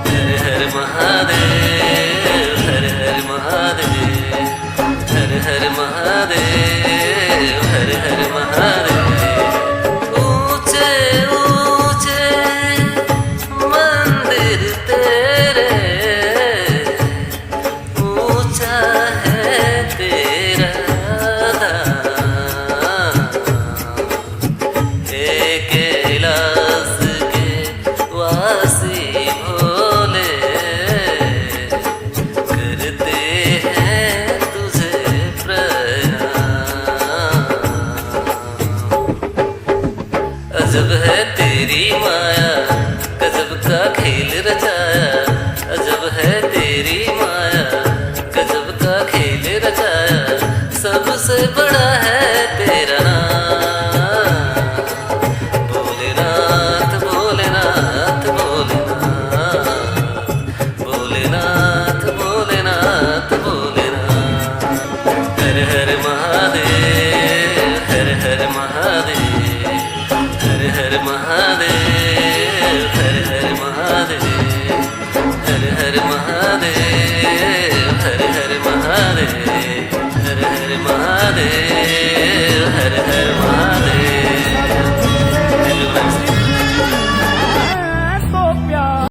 हर हर महादेव, हर हर महादेव, हर हर महादेव, हर हर महादेव। ऊंचे ऊंचे मंदिर तेरे, ऊंचा है तेरा धाम। हे कैलाश के वासी भोले, करते हैं तुझे प्रणाम। अजब है तेरी माया, गजब का खेल रचाया। अजब है तेरी माया, गजब का खेल रचाया। सबसे बड़ा है तेरा नाम, भोलेनाथ भोलेनाथ भोलेनाथ, भोलेनाथ भोलेनाथ भोलेनाथ। हर हर महादेव, हर हर महादेव, हर हर महादेव, हर हर महादेव, हर हर महादेव, हर हर महादेव, हर हर महादेव, हर हर महादेव।